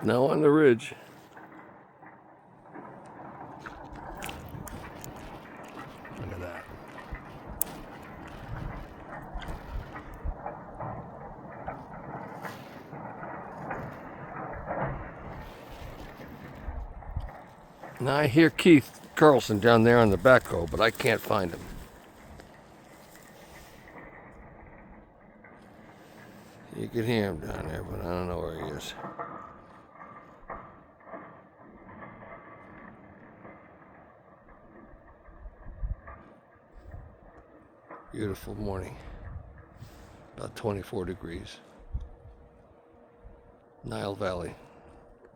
Snow on the ridge. Look at that. Now I hear Keith Carlson down there on the backhoe, but I can't find him. You can hear him down there, but I don't know where he is. Beautiful morning. About 24 degrees. Nile Valley.